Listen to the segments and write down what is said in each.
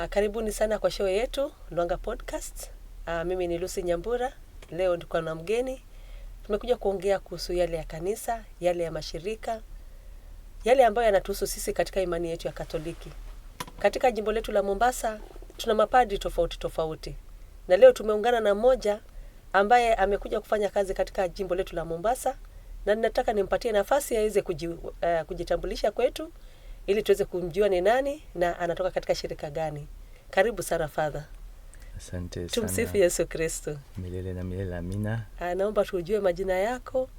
Karibuni sana kwa show yetu Lwanga Podcast. Mimi ni Lucy Nyambura. Leo ndiko na mgeni. Tumekuja kuongea kuhusu yale ya kanisa, yale ya mashirika, yale ambayo yanatuhusu sisi katika imani yetu ya Katoliki. Katika jimbo letu la Mombasa tuna mapadri tofauti tofauti. Na leo tumeungana na mmoja ambaye amekuja kufanya kazi katika jimbo letu la Mombasa, na ninataka nimpatie nafasi aweze kujitambulisha kwetu ili tuweze kumjua ni nani na anatoka katika shirika gani. Karibu sana Father. Asante sana. Tumsifu Yesu Kristo. Milele na milele amina. Naomba tujue majina yako,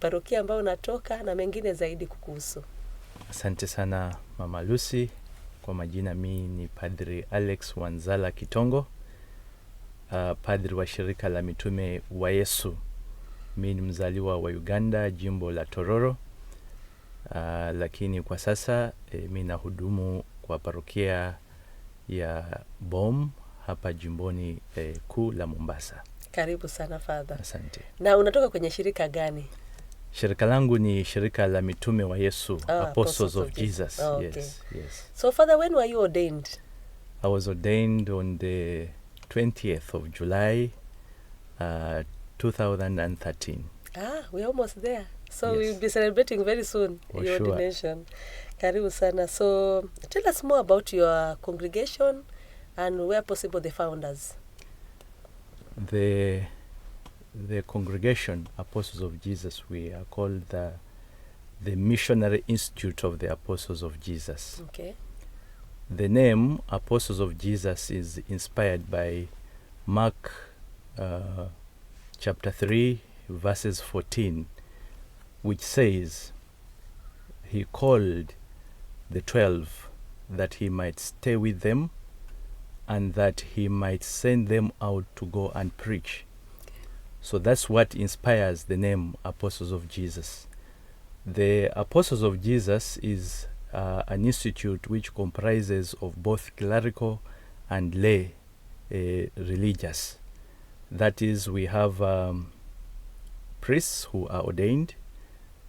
parokia ambayo unatoka na mengine zaidi kukuhusu. Asante sana Mama Lucy. Kwa majina mimi ni Padri Alex Wanzala Kitongo, padri wa shirika la mitume wa Yesu. Mimi ni mzaliwa wa Uganda, jimbo la Tororo. Lakini kwa sasa mimi nahudumu kwa parokia ya Bom hapa jimboni kuu la Mombasa. Karibu sana Father. Asante. Na unatoka kwenye shirika gani? Shirika langu ni shirika la mitume wa Yesu, Apostles of Jesus. Oh, okay. Yes. So Father, when were you ordained? I was ordained on the 20th of July, 2013. We're almost there. So Yes. we'll be celebrating very soon For your sure. ordination. Karibu sana. So tell us more about your congregation and where possible the founders. The congregation, Apostles of Jesus, we are called the Missionary Institute of the Apostles of Jesus. Okay. The name Apostles of Jesus is inspired by Mark chapter 3, verses 14, which says, he called the 12 that he might stay with them and that he might send them out to go and preach. So that's what inspires the name Apostles of Jesus. The Apostles of Jesus is an institute which comprises of both clerical and lay religious. That is, we have priests who are ordained.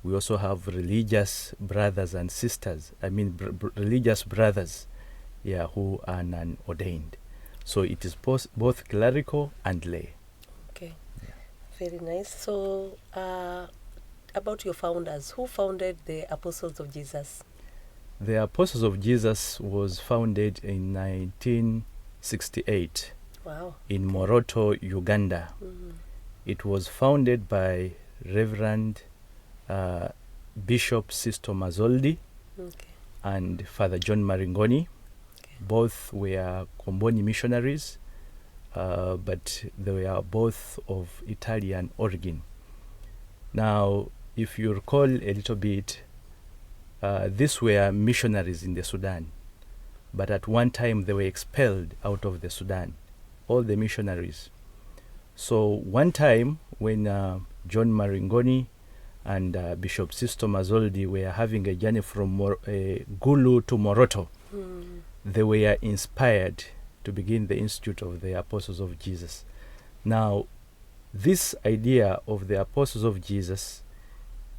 We also have religious brothers and sisters. Religious brothers, who are non-ordained. So it is both clerical and lay. Okay. Yeah. Very nice. So about your founders, who founded the Apostles of Jesus? The Apostles of Jesus was founded in 1968. Wow. In Moroto, Uganda. Mm-hmm. It was founded by Reverend Bishop Sisto Mazoldi, okay, and Father John Maringoni. Okay. Both were Comboni missionaries, but they were both of Italian origin. Now, if you recall a little bit, these were missionaries in the Sudan, but at one time they were expelled out of the Sudan, all the missionaries. So one time when John Maringoni and Bishop Sisto Mazoldi were having a journey from Gulu to Moroto, they were inspired to begin the Institute of the Apostles of Jesus. Now, this idea of the Apostles of Jesus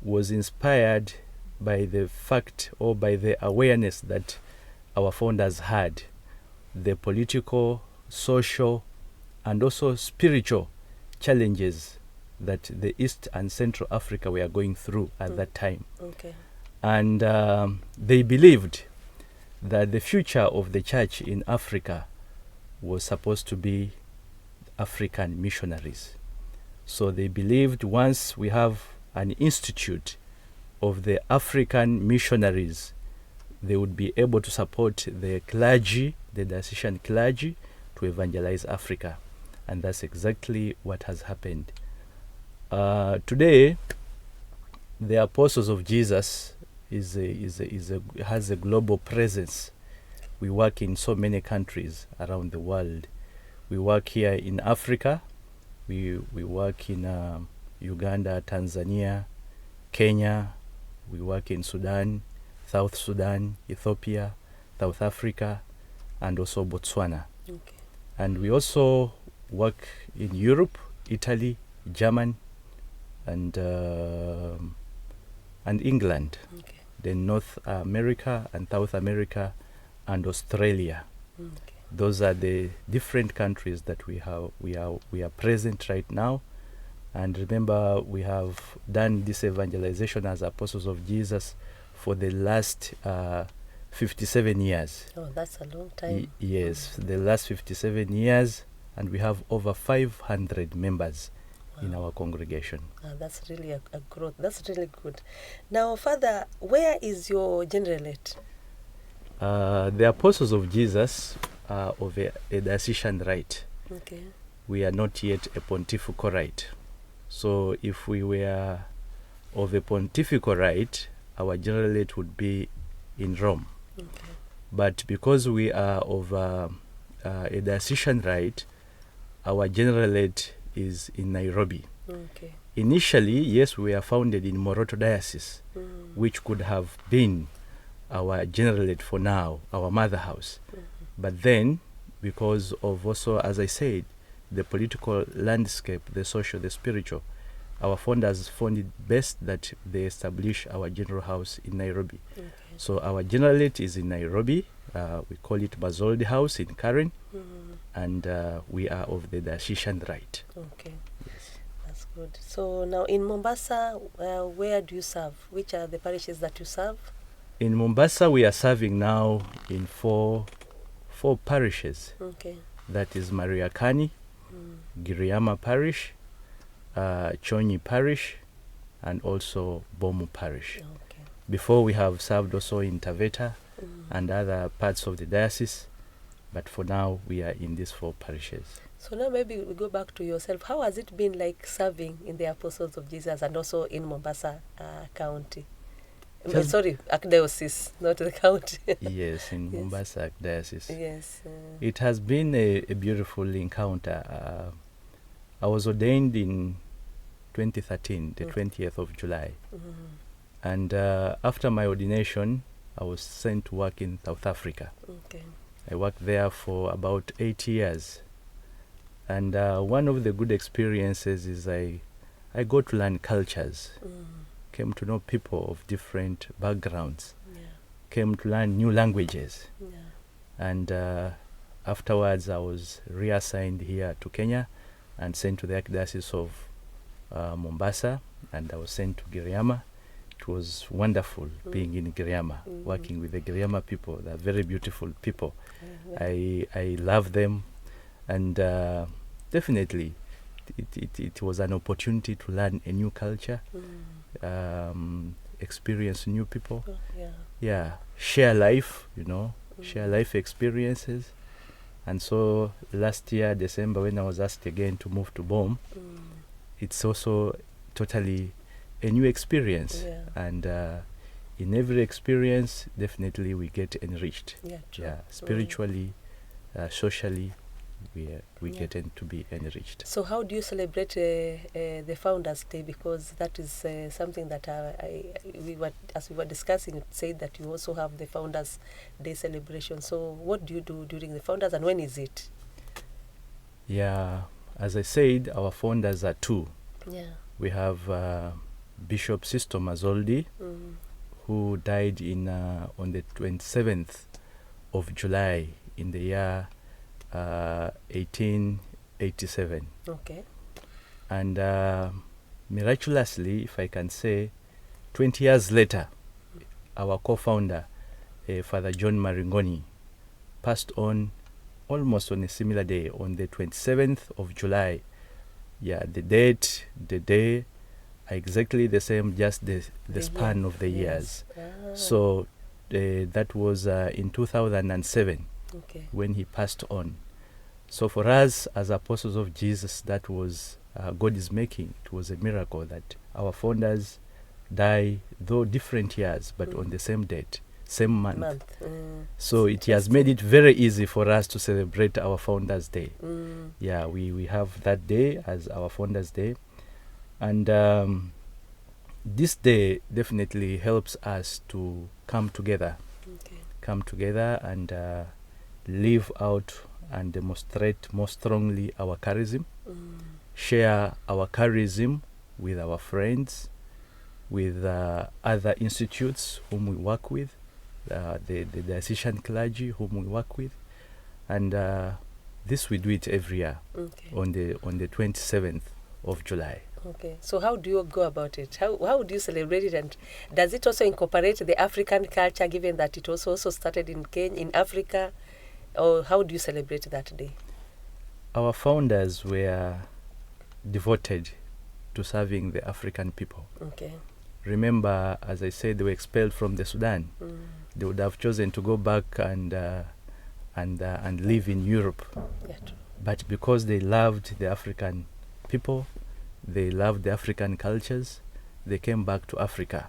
was inspired by the fact or by the awareness that our founders had, the political, social, and also spiritual challenges that the East and Central Africa were going through at that time. Okay. And they believed that the future of the church in Africa was supposed to be African missionaries. So they believed once we have an institute of the African missionaries, they would be able to support the clergy, the diocesan clergy, to evangelize Africa. And that's exactly what has happened. Today, the Apostles of Jesus has a global presence. We work in so many countries around the world. We work here in Africa. We work in Uganda, Tanzania, Kenya. We work in Sudan, South Sudan, Ethiopia, South Africa, and also Botswana. Okay. And we also work in Europe, Italy, Germany, and England. Okay. Then North America and South America and Australia. Okay. those are the different countries that we are present right now. And remember, we have done this evangelization as apostles of Jesus for the last 57 years. Oh, that's a long time. Yes, the last 57 years, and we have over 500 members in our congregation. That's really a growth. That's really good. Now, Father, where is your generalate? The apostles of Jesus are of a diocesan right. Okay. We are not yet a pontifical right. So if we were of a pontifical right, our generalate would be in Rome. Okay. But because we are of a diocesan right, our generalate is in Nairobi. Okay. Initially, yes, we are founded in Moroto Diocese, which could have been our generalate for now, our mother house. But then, because of also, as I said, the political landscape, the social, the spiritual, our founders found it best that they establish our general house in Nairobi. Okay. So our generalate is in Nairobi. We call it Bazoldi House in Karen, and we are of the diocesan right. Okay. Yes. That's good. So now in Mombasa, where do you serve? Which are the parishes that you serve? In Mombasa, we are serving now in four parishes. Okay. That is Mariakani, Giriama Parish, Chonyi Parish, and also Bomu Parish. Okay. Before, we have served also in Taveta and other parts of the diocese, but for now we are in these four parishes. So now maybe we go back to yourself. How has it been like serving in the Apostles of Jesus and also in Mombasa County? Sorry, Archdiocese, not the county. Yes, in Yes. Mombasa Diocese. Yes. It has been a beautiful encounter. I was ordained in 2013, the 20th of July. And after my ordination, I was sent to work in South Africa. Okay. I worked there for about 8 years. And one of the good experiences is I got to learn cultures, came to know people of different backgrounds, came to learn new languages. And afterwards, I was reassigned here to Kenya and sent to the Archdiocese of Mombasa, and I was sent to Giriama. It was wonderful being in Giriama, working with the Giriama people. They're very beautiful people. I love them, and definitely it was an opportunity to learn a new culture, experience new people, share life, share life experiences. And so last year, December, when I was asked again to move to BOM, it's also totally a new experience. And in every experience, definitely we get enriched. Spiritually, socially, we get to be enriched. So how do you celebrate the Founders Day? Because that is something that as we were discussing, it said that you also have the Founders Day celebration. So what do you do during the Founders, and when is it? Yeah, as I said, our founders are two. We have Bishop Sisto Mazoldi, who died on the 27th of July in the year 1887. Okay. And miraculously, if I can say, 20 years later, our co-founder, Father John Maringoni, passed on almost on a similar day, on the 27th of July. Yeah, the date, the day are exactly the same, just the span of the years. So that was in 2007 when he passed on. So for us as apostles of Jesus, that was God is making. It was a miracle that our founders die, though different years, but on the same date, same month. So it has made it very easy for us to celebrate our Founders Day. Yeah, we have that day as our Founders Day. And this day definitely helps us to come together and live out and demonstrate more strongly our charism, share our charism with our friends, with other institutes whom we work with, the diocesan clergy whom we work with, And this we do it every year Okay. on the 27th of July. Okay. So how do you go about it? How do you celebrate it? And does it also incorporate the African culture, given that it also started in Kenya, in Africa? Or how do you celebrate that day? Our founders were devoted to serving the African people. Okay. Remember, as I said, they were expelled from the Sudan. They would have chosen to go back and live in Europe. Yeah, true. But because they loved the African people, they loved the African cultures, they came back to Africa.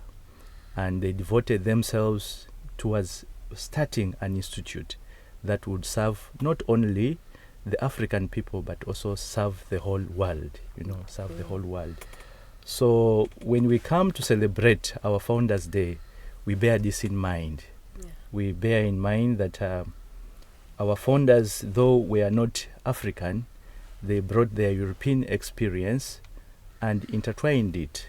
And they devoted themselves towards starting an institute that would serve not only the African people, but also serve the whole world, serve the whole world. So when we come to celebrate our Founders' Day, we bear this in mind. Yeah. We bear in mind that our founders, though were not African, they brought their European experience and intertwined it,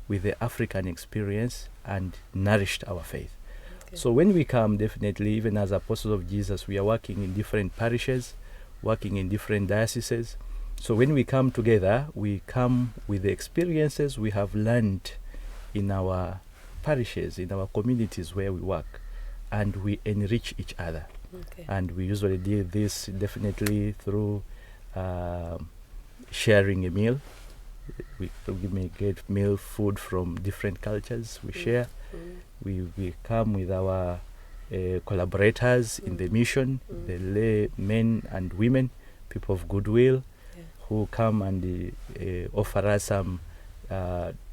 with the African experience and nourished our faith. Okay. So when we come, definitely, even as apostles of Jesus, we are working in different parishes, working in different dioceses. So when we come together, we come with the experiences we have learned in our parishes, in our communities where we work, and we enrich each other. Okay. And we usually do this definitely through sharing a meal. We may get meal food from different cultures. We share. We come with our collaborators in the mission, the lay men and women, people of goodwill, who come and offer us some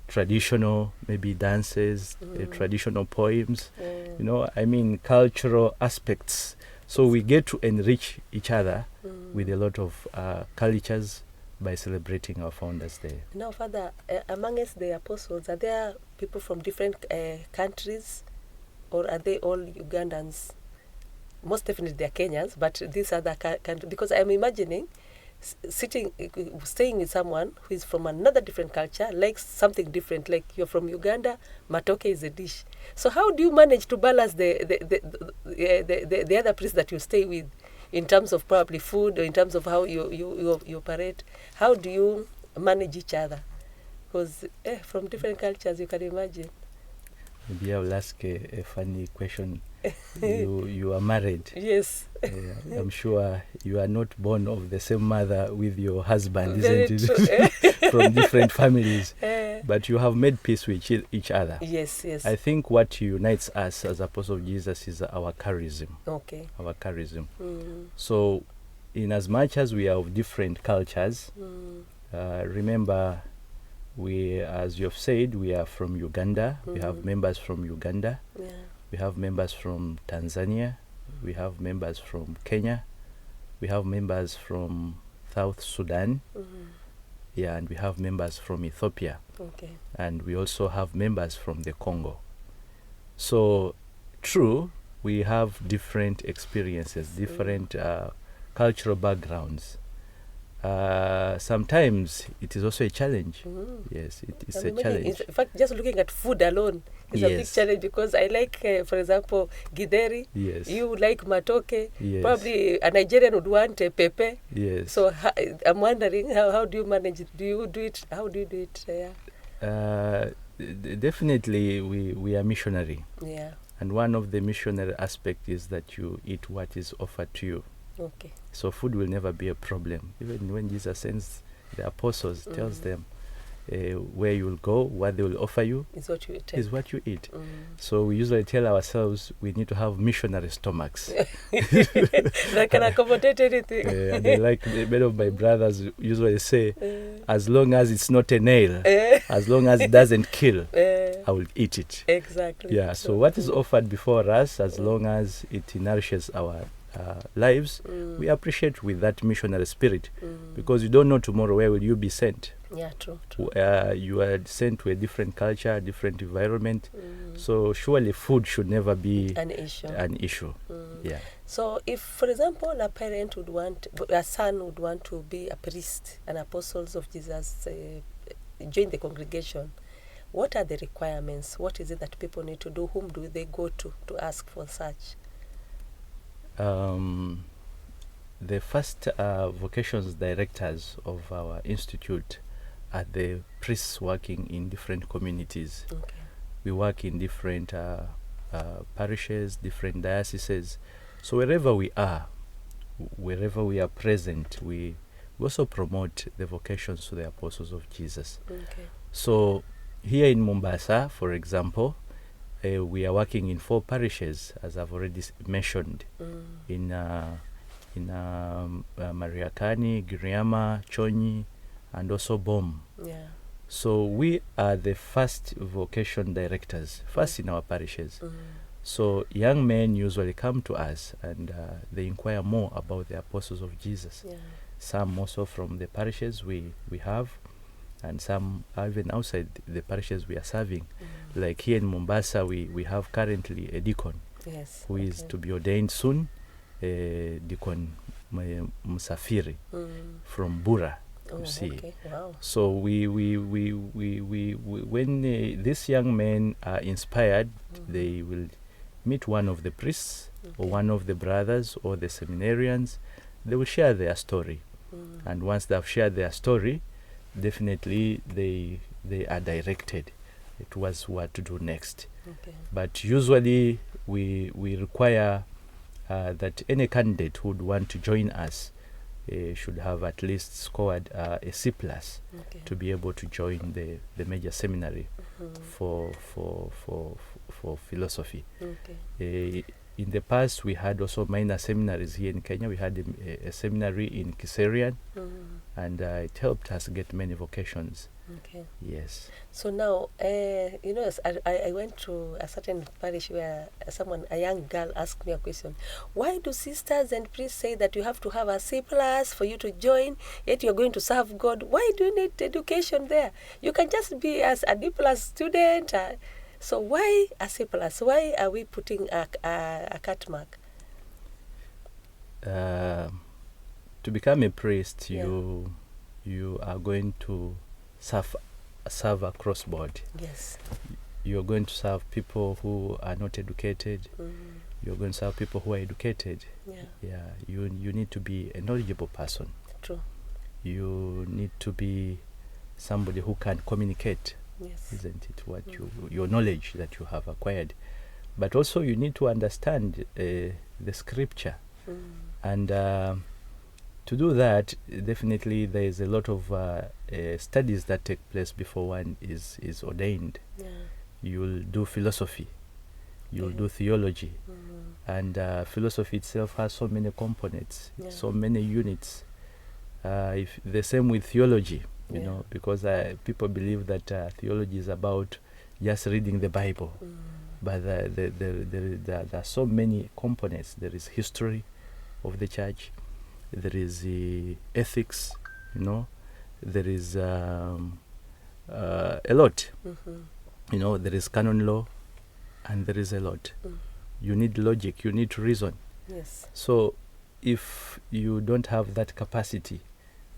traditional, maybe dances, traditional poems, cultural aspects. So we get to enrich each other with a lot of cultures by celebrating our Founders' Day. Now, Father, amongst the apostles, are there people from different countries, or are they all Ugandans? Most definitely they are Kenyans, but these other countries, because I'm imagining staying with someone who is from another different culture, likes something different, like you're from Uganda, matoke is a dish. So how do you manage to balance the other place that you stay with, in terms of probably food, or in terms of how you operate? How do you manage each other? Because from different cultures, you can imagine. Maybe I will ask a funny question. You are married. Yes. I'm sure you are not born of the same mother with your husband, Very isn't it? true. From different families. But you have made peace with each other. Yes, yes. I think what unites us as Apostles of Jesus is our charism. Okay. Our charism. So, in as much as we are of different cultures, remember, we, as you have said, we are from Uganda. We have members from Uganda. Yeah. We have members from Tanzania. We have members from Kenya. We have members from South Sudan. Yeah, and we have members from Ethiopia. Okay. And we also have members from the Congo. So, true, we have different experiences, different cultural backgrounds. Sometimes it is also a challenge. Yes, it is a challenge. In fact, just looking at food alone is a big challenge, because I like, for example, githeri. Yes. You like matoke. Yes. Probably a Nigerian would want a pepe. Yes. So I'm wondering, how do you manage it? Do you do it? How do you do it? Definitely, we are missionary. Yeah. And one of the missionary aspects is that you eat what is offered to you. Okay. So food will never be a problem. Even when Jesus sends the apostles, tells them where you will go, what they will offer you is what you eat. Is what you eat. So we usually tell ourselves we need to have missionary stomachs. That can accommodate anything. And like many of my brothers usually say, as long as it's not a nail, as long as it doesn't kill, I will eat it. Exactly. Yeah. So what is offered before us, as long as it nourishes our lives, we appreciate with that missionary spirit, because you don't know tomorrow where will you be sent. Yeah, true. You are sent to a different culture, different environment. So surely food should never be an issue. Yeah. So if, for example, a son would want to be a priest, an apostles of Jesus, join the congregation, what are the requirements? What is it that people need to do? Whom do they go to ask for such? the first vocations directors of our institute are the priests working in different communities. Okay. We work in different parishes, different dioceses. So wherever we are present, we also promote the vocations to the apostles of Jesus. Okay. So here in Mombasa, for example, we are working in 4 parishes, as I've already mentioned, in Mariakani, Giriama, Chonyi, and also Bom. Yeah. So we are the first vocation directors, first in our parishes. So young men usually come to us and they inquire more about the apostles of Jesus. Yeah. Some also from the parishes we have, and some are even outside the parishes we are serving. Like here in Mombasa, we have currently a deacon Yes. who is to be ordained soon, Deacon Musafiri from Bura. Oh, You see. okay. Wow. So we when these young men are inspired, they will meet one of the priests or one of the brothers or the seminarians. They will share their story, and once they've shared their story, definitely they are directed towards what to do next. Okay. But usually we require that any candidate who would want to join us should have at least scored a C+ Okay. to be able to join the major seminary for philosophy. Okay. In the past, we had also minor seminaries here in Kenya. We had a seminary in Kiserian, and it helped us get many vocations. Okay. Yes. So now, I went to a certain parish where a young girl asked me a question. Why do sisters and priests say that you have to have a C+ for you to join, yet you're going to serve God? Why do you need education there? You can just be as a D+ student. So why a C+? Why are we putting a cut mark? To become a priest, Yeah. you are going to serve across board. Yes. You're going to serve people who are not educated. You're going to serve people who are educated. Yeah. You need to be a knowledgeable person. True. You need to be somebody who can communicate, Yes. isn't it? What your knowledge that you have acquired, but also you need to understand the scripture, and to do that, definitely there is a lot of studies that take place before one is ordained. Yeah. You'll do philosophy, you'll do theology, and philosophy itself has so many components, so many units. If the same with theology, you know, because people believe that theology is about just reading the Bible, but there are so many components. There is history of the church, there is ethics, there is a lot. There is canon law, and there is a lot. You need logic, you need reason. Yes. So if you don't have that capacity,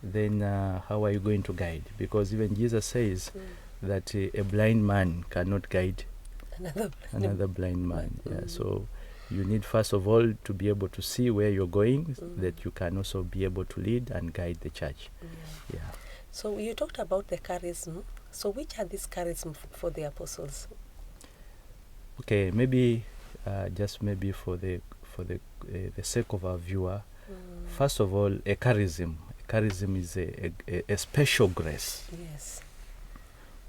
then how are you going to guide? Because even Jesus says that a blind man cannot guide another blind man. Yeah. So you need, first of all, to be able to see where you're going, that you can also be able to lead and guide the church. Yeah. So you talked about the charism. So which are these charism for the apostles? Okay, maybe just maybe for the sake of our viewer, first of all, a charism. A charism is a special grace. Yes.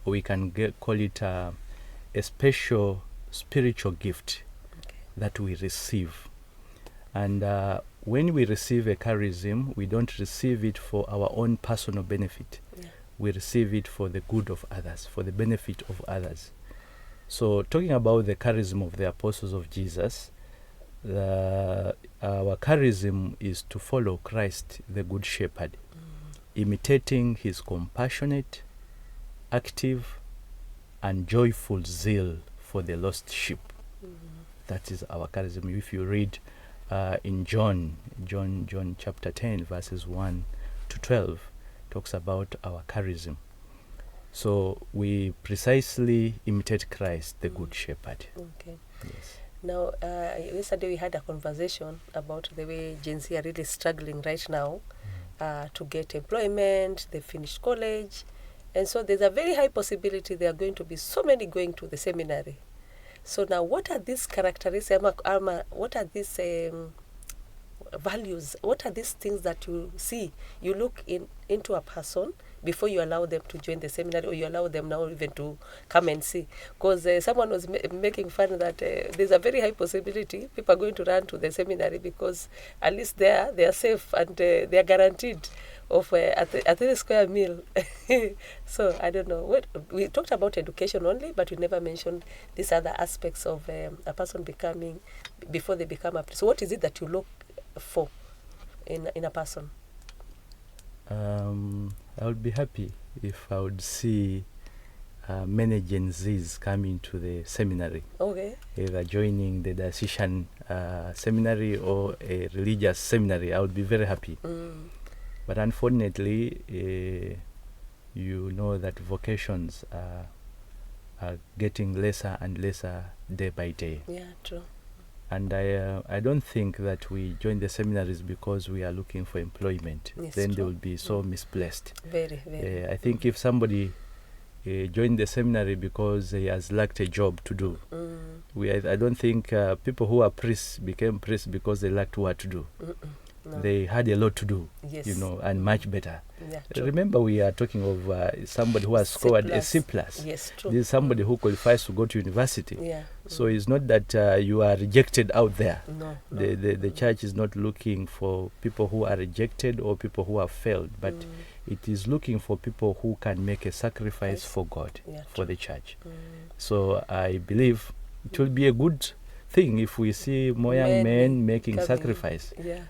We can call it a special spiritual gift that we receive. And when we receive a charism, we don't receive it for our own personal benefit. We receive it for the good of others, for the benefit of others. So talking about the charism of the apostles of Jesus, our charism is to follow Christ, the Good Shepherd, imitating his compassionate, active, and joyful zeal for the lost sheep. That is our charism. If you read in John chapter 10, verses 1 to 12, talks about our charism. So we precisely imitate Christ, the Good Shepherd. Okay. Yes. Now, yesterday we had a conversation about the way Gen Z are really struggling right now to get employment. They finished college, and so there's a very high possibility there are going to be so many going to the seminary. So now, what are these characteristics? What are these values? What are these things that you see? You look into a person before you allow them to join the seminary, or you allow them now even to come and see. Because someone was making fun that there's a very high possibility people are going to run to the seminary because at least there they are safe and they are guaranteed of a 3 square meal. So I don't know. We talked about education only, but we never mentioned these other aspects of a person becoming, before they become a priest. So what is it that you look for in a person? I would be happy if I would see many Gen Zs coming to the seminary, Okay. either joining the diocesan seminary or a religious seminary. I would be very happy. But unfortunately, you know that vocations are getting lesser and lesser day by day. Yeah, true. And I don't think that we join the seminaries because we are looking for employment. Yes, then they true. will be so misplaced. Very, very. I think if somebody joined the seminary because he has lacked a job to do, I don't think people who are priests became priests because they lacked what to do. No. They had a lot to do, Yes. and much better. Yeah, true. Remember, we are talking of somebody who has C scored a plus. C+. Yes, true. This is somebody who qualifies to go to university. Yeah. So it's not that you are rejected out there. No. The church is not looking for people who are rejected or people who have failed, but it is looking for people who can make a sacrifice for God, Yeah, for true. the church. So I believe it will be a good thing if we see more young men making coming. sacrifice, Yeah.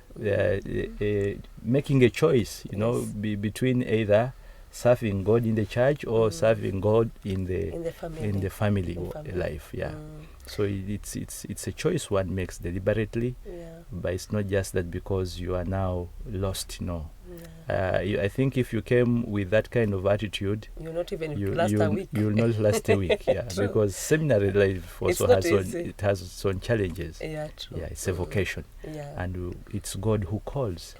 making a choice, Yes. between either serving God in the church or serving God in the family life. Yeah. So it's a choice one makes deliberately, but it's not just that because you are now lost. No. I think if you came with that kind of attitude, you'll not even last a week. You'll not last a week. Yeah, because seminary life also has its own challenges. Yeah, true. Yeah, it's a vocation. Yeah. And it's God who calls.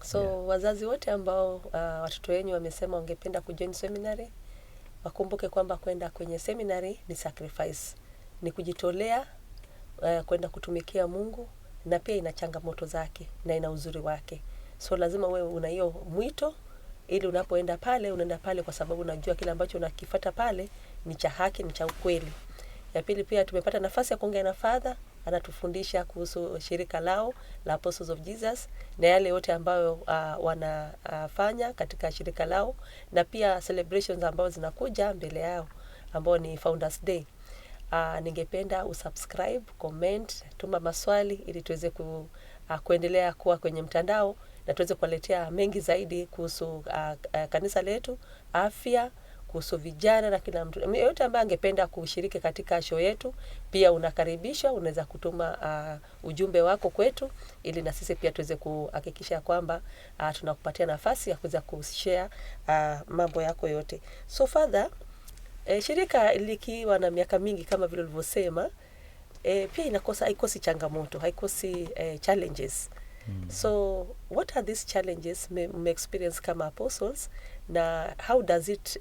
So wazazi wote ambao watoto wenyu wamesema wangependa kujoin seminary, wakumbuke kwamba kwenda kwenye seminary ni sacrifice, ni kujitolea kwenda kutumikia Mungu, na pia ina changamoto zake na ina uzuri wake. So lazima wewe una hiyo mwito, ili unapoenda pale unaenda pale kwa sababu unajua kile ambacho unakifuata pale ni cha haki, ni cha ukweli. Ya pili, pia tumepata nafasi ya kuongea na Father, anatufundisha kuhusu shirika lao la Apostles of Jesus na yale yote ambayo wanafanya katika shirika lao, na pia celebrations ambazo zinakuja mbele yao ambao ni Founders Day. Ningependa usubscribe, comment, tuma maswali ili tuweze kuendelea kuwa kwenye mtandao na tuweze kuwaletea mengi zaidi kuhusu kanisa letu, afya, kuhusu vijana na kila mtu. Yote ambaye angependa kushiriki katika show yetu, pia unakaribishwa, unaweza kutuma ujumbe wako kwetu ili na sisi pia tuweze kuhakikisha kwamba tunakupatia nafasi ya kuweza kushare mambo yako yote. So Father, shirika likiwa na miaka mingi kama vile ulivyosema, pia haikosi changamoto, haikosi challenges. So what are these challenges me experience kama apostles, na how does it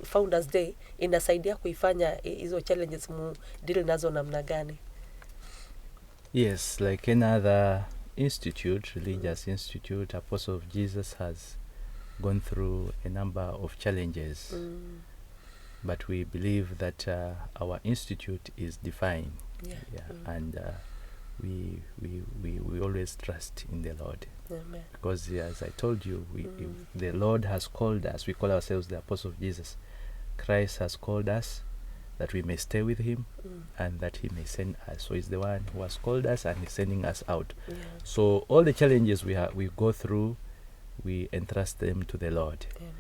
Founders Day inasaidia kuifanya hizo challenges deal nazo namna gani? Yes, like any other institute, religious institute, Apostle of Jesus has gone through a number of challenges. But we believe that our institute is divine. And we always trust in the Lord. Amen. Because as I told you, the Lord has called us. We call ourselves the Apostle of Jesus. Christ has called us that we may stay with him and that he may send us. So he's the one who has called us and is sending us out. So all the challenges we go through, we entrust them to the Lord. Amen.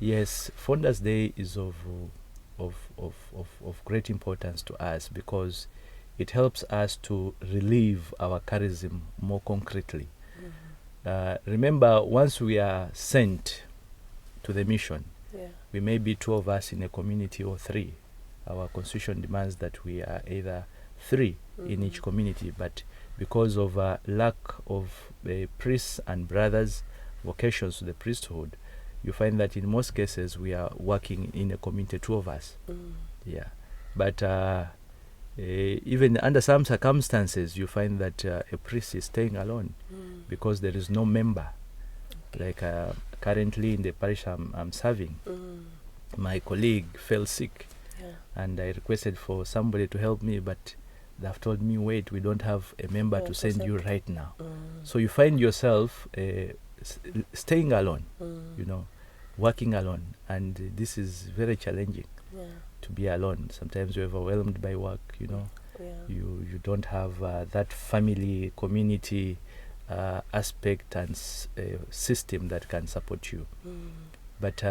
Yes, Founders Day is of great importance to us because it helps us to relive our charism more concretely. Remember, once we are sent to the mission, we may be 2 of us in a community or 3. Our constitution demands that we are either 3 in each community, but because of lack of priests and brothers, vocations to the priesthood, you find that in most cases we are working in a community, 2 of us. Yeah, but even under some circumstances, you find that a priest is staying alone because there is no member. Like currently in the parish I'm serving, my colleague fell sick, and I requested for somebody to help me, but they've told me, wait, we don't have a member to send you right now. So you find yourself staying alone, working alone, and this is very challenging. To be alone. Sometimes you're overwhelmed by work, you don't have that family, community aspect and system that can support you. But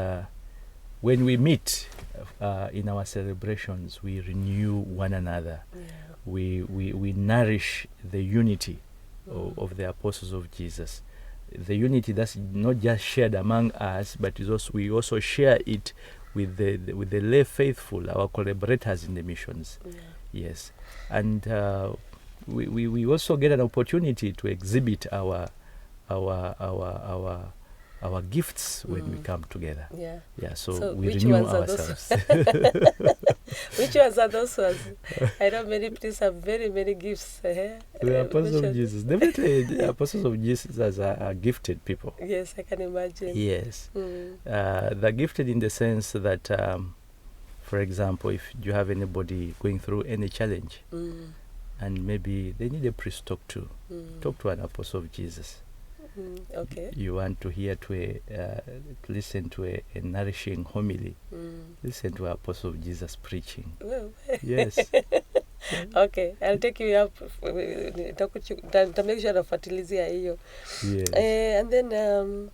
when we meet in our celebrations, we renew one another. We nourish the unity of the apostles of Jesus. The unity that's not just shared among us, but we also share it with the lay faithful, our collaborators in the missions. Yes, and we also get an opportunity to exhibit our gifts when we come together. So we renew ourselves. Which ones are those ones? I know many priests have very many gifts. The apostles of Jesus, definitely the apostles of Jesus are gifted people. Yes, I can imagine. Yes, they're gifted in the sense that, for example, if you have anybody going through any challenge, and maybe they need a priest to talk to an apostle of Jesus. Okay. You want to hear to listen to a nourishing homily. Listen to Apostle of Jesus preaching. Well. Yes. Okay, I'll take you up. Make sure nafuatilizia hiyo. Yes. And then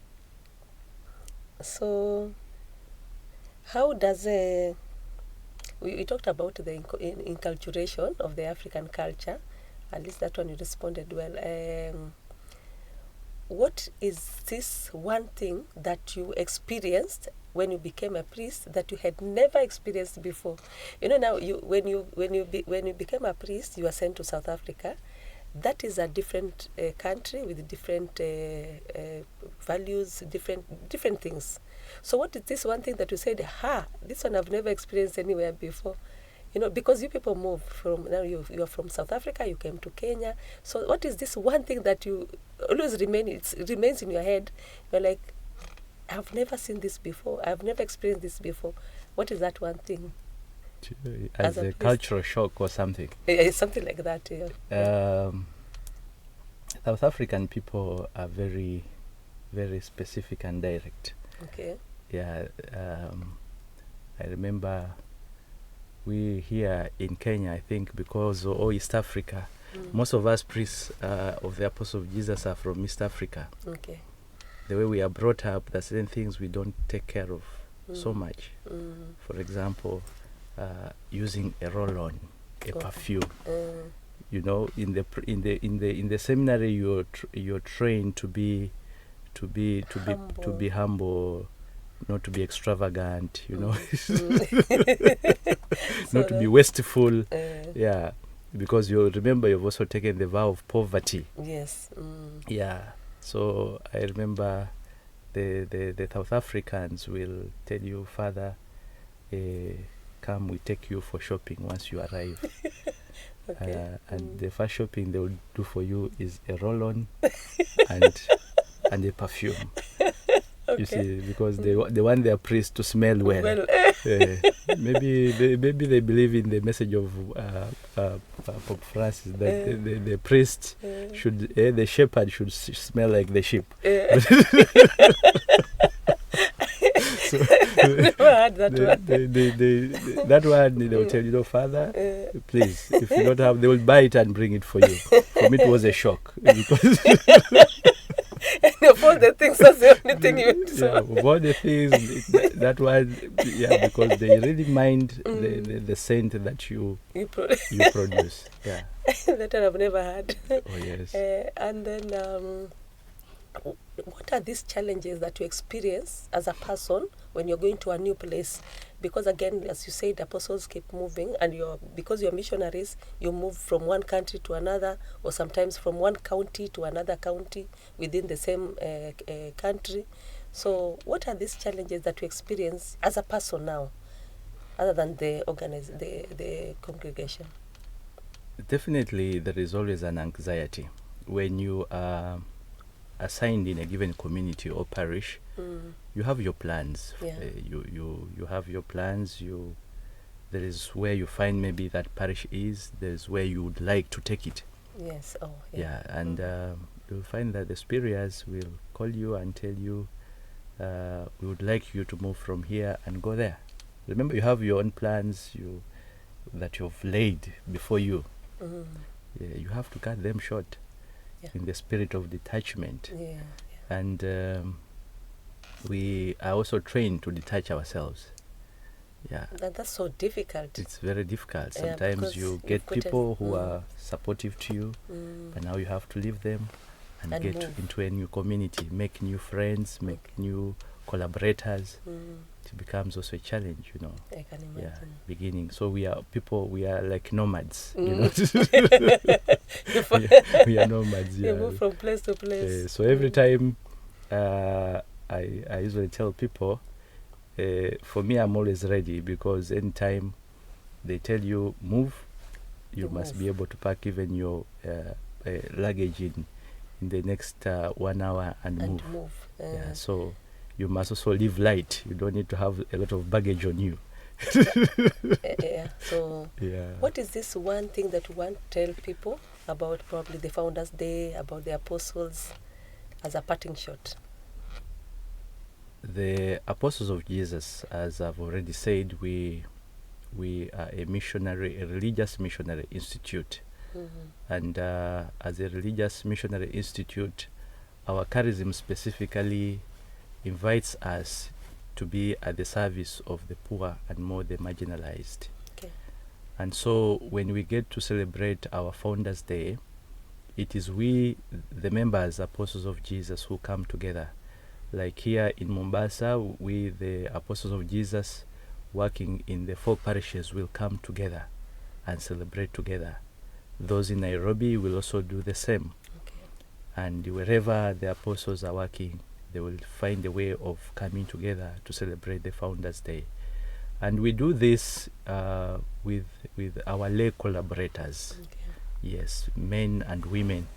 so how does we talked about the inculturation of the African culture. At least that one you responded well. What is this one thing that you experienced when you became a priest that you had never experienced before? Now when you became a priest, you were sent to South Africa. That is a different country with different values, different things. So what is this one thing that you said, this one I've never experienced anywhere before? Because you people moved from, now you are from South Africa, you came to Kenya. So what is this one thing that you always remains in your head? You're like, I've never seen this before. I've never experienced this before. What is that one thing? As a cultural shock or something? Something like that, yeah. South African people are very, very specific and direct. Okay. Yeah. I remember we here in Kenya, I think, because of East Africa, most of us priests of the Apostle of Jesus are from East Africa. Okay. The way we are brought up, there are certain things we don't take care of so much. For example, using a roll-on, a perfume. In the seminary, you're trained to be humble, not to be extravagant, not to be wasteful. Yeah, because you remember you've also taken the vow of poverty. Yes. Yeah. So I remember the South Africans will tell you, Father, come, we take you for shopping once you arrive. Okay. And the first shopping they will do for you is a roll-on and a perfume. Okay. You see, because they want their priest to smell well. Maybe they believe in the message of Pope Francis that the priest should, the shepherd should smell like the sheep. So never heard that one. That one they will tell you, Father, please, if you don't have, they will buy it and bring it for you. For me, it was a shock because. And of all the things, that's the only thing you saw. Of all the things, that one, because they really mind the scent that you produce. Yeah. That one I've never had. Oh, yes. And then, what are these challenges that you experience as a person when you're going to a new place. Because again, as you said, apostles keep moving, and because you're missionaries, you move from one country to another, or sometimes from one county to another county within the same country. So what are these challenges that you experience as a person now, other than the congregation? Definitely, there is always an anxiety when you are assigned in a given community or parish. You have your plans. Yeah. You have your plans. There is where you find maybe that parish is. There's where you would like to take it. Yes. Oh, yeah. And you'll find that the superiors will call you and tell you, we would like you to move from here and go there. Remember, you have your own plans that you've laid before you. Yeah, you have to cut them short in the spirit of detachment. Yeah. And we are also trained to detach ourselves. Yeah. That's so difficult. It's very difficult. Yeah, Sometimes you get people who are supportive to you, but now you have to leave them and get move into a new community, make new friends, make new collaborators. It becomes also a challenge, you know. I can imagine. Yeah, beginning. So we are like nomads, you know. we are nomads. You move from place to place. So every time I usually tell people, for me, I'm always ready, because anytime they tell you move, you must be able to pack even your luggage in the next 1 hour and move. Yeah, so you must also live light. You don't need to have a lot of baggage on you. So what is this one thing that you want to tell people about probably the Founders Day, about the apostles, as a parting shot? The Apostles of Jesus, as I've already said, we are a religious missionary institute. And as a religious missionary institute, our Charism specifically invites us to be at the service of the poor and more the marginalized. Okay. And so when we get to celebrate our Founders Day, it is we, the members, Apostles of Jesus, who come together. Like here in Mombasa, we, the Apostles of Jesus, working in the 4 parishes, will come together and celebrate together. Those in Nairobi will also do the same. Okay. And wherever the apostles are working, they will find a way of coming together to celebrate the Founders Day. And we do this with our lay collaborators. Okay. Yes, men and women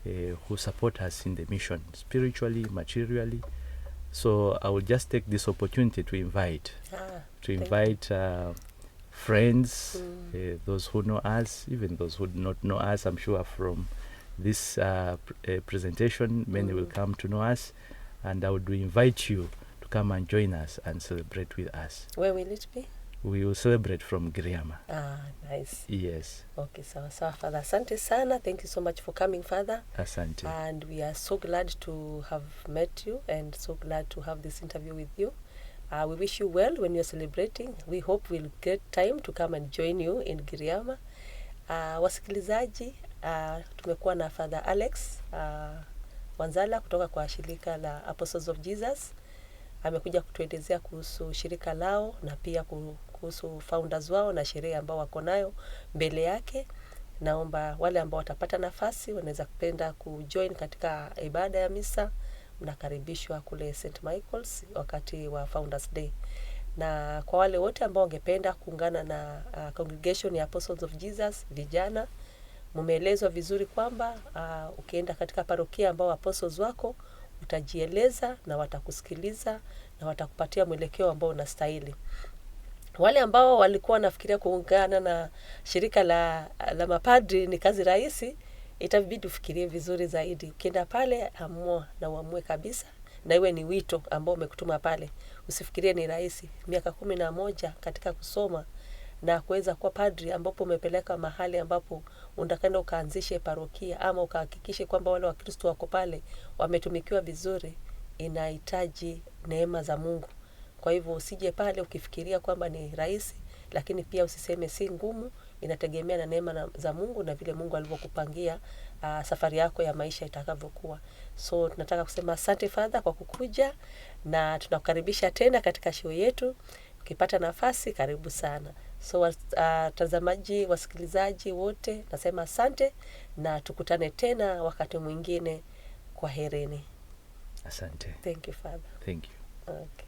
who support us in the mission, spiritually, materially. So I will just take this opportunity to invite friends, those who know us, even those who do not know us. I'm sure from this presentation, many will come to know us, and I would invite you to come and join us and celebrate with us. Where will it be? We will celebrate from Giriama. Nice. Yes. Okay, so Father, asante sana. Thank you so much for coming, Father. Asante. And we are so glad to have met you and so glad to have this interview with you. We wish you well when you're celebrating. We hope we'll get time to come and join you in Giriama. Wasikilizaji, tumekuwa na Father Alex Wanzala kutoka kwa shirika la Apostles of Jesus. Amekuja kutuelezea kuhusu shirika lao na pia kuhusu founders wao na sherehe ambao wako nayo mbele yake. Naomba wale ambao watapata nafasi wanaweza kupenda kujoin katika ibada ya misa, mnakaribishwa kule St. Michael's wakati wa Founders Day. Na kwa wale wote ambao wangependa kuungana na congregation ya Apostles of Jesus vijana, mumeelezwa vizuri kwamba ukienda katika parokia ambao apostles wako, utajieleza na watakusikiliza na watakupatia mwelekeo ambao unastahili. Wale ambao walikuwa nafikiria kuungana na shirika la mapadri ni kazi rahisi, itabidi ufikirie vizuri zaidi. Ukienda pale, amua na uamue kabisa, na iwe ni wito ambao umekutuma pale. Usifikirie ni rahisi. Miaka 11 katika kusoma na kuweza kuwa padri, ambapo umepeleka mahali ambapo unataka ukaanzishe parokia ama ukahakikishe kwamba wale Wakristo wako pale wametumikiwa vizuri, inahitaji neema za Mungu. Kwa hivyo usije pale ukifikiria kwamba ni rahisi, lakini pia usiseme si ngumu. Inategemea na neema za Mungu na vile Mungu alivyokupangia safari yako ya maisha itakavyokuwa. So tunataka kusema asante Father kwa kukuja, na tunakukaribisha tena katika show yetu. Ukipata nafasi, karibu sana. So watazamaji, wasikilizaji wote, nasema asante na tukutane tena wakati mwingine. Kwaherini. Asante. Thank you Father. Thank you. Okay.